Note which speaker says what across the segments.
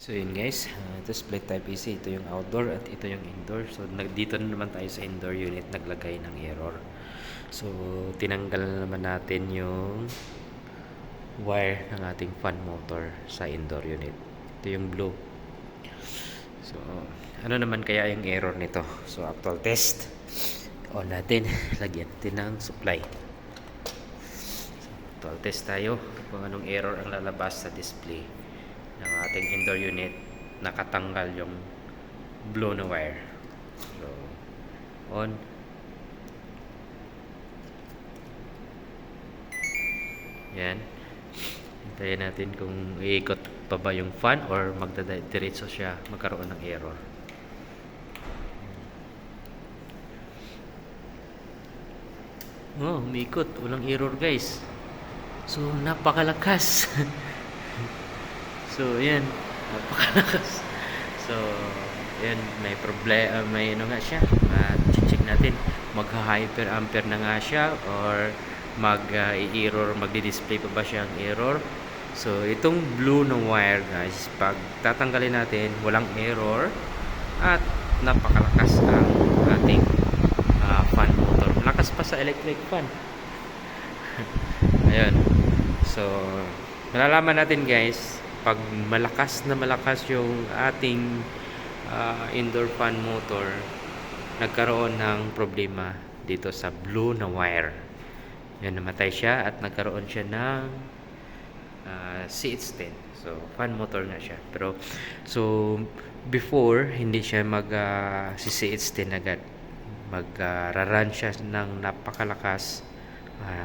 Speaker 1: So yun guys, ito split type AC, ito yung outdoor at ito yung indoor. So dito na naman tayo sa indoor unit naglagay ng error. So tinanggal na naman natin yung wire ng ating fan motor sa indoor unit. Ito yung blue. So ano naman kaya yung error nito? So actual test. On natin, lagyan natin ng supply. So, actual test tayo kung anong error ang lalabas sa display ng ating indoor unit. Nakatanggal yung blue na wire. So on. Yan. Hintayin natin kung iikot pa ba yung fan or magdadiretso siya, magkaroon ng error. Oh, umiikot. Walang error guys. So, napakalakas. So, yan. Napakalakas. So, yan. May problema. May ano nga siya. Check natin. Mag-hyper ampere na nga siya or mag-error, magdi-display pa ba siya ang error. So, itong blue na wire guys, pag tatanggalin natin, walang error at napakalakas ang ating fan motor. Malakas pa sa electric fan. Ayun. So, malalaman natin guys, pag malakas na malakas yung ating indoor fan motor, nagkaroon ng problema dito sa blue na wire. Yan, namatay siya at nagkaroon siya ng CH10. So, fan motor na siya. Pero, so, before, hindi siya CH10 agad. Mag-run siya ng napakalakas.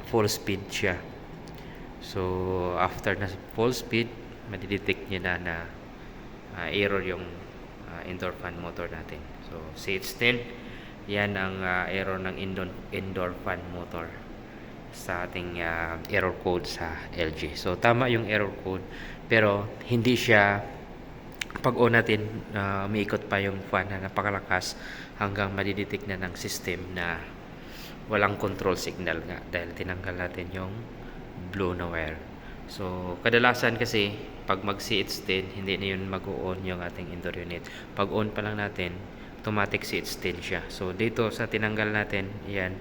Speaker 1: Full speed siya. So, after na full speed, madidetect niya na error yung indoor fan motor natin. So, CH10, yan ang error ng indoor fan motor sa ating error code sa LG. So tama yung error code, pero hindi siya pag on natin umiikot pa yung fan na napakalakas hanggang madidetect na ng system na walang control signal nga dahil tinanggal natin yung blue na wire. So kadalasan kasi pag mag CH10 hindi na yun mag-on yung ating indoor unit. Pag on pa lang natin automatic CH10 siya. So dito sa tinanggal natin, yan,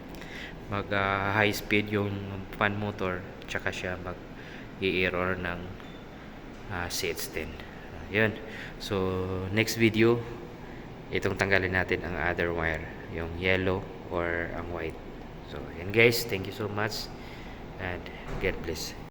Speaker 1: mag high speed yung fan motor, tsaka siya mag i-error ng CH10. Yun. So next video, itong tanggalin natin ang other wire, yung yellow or ang white. So yan guys, thank you so much and God bless.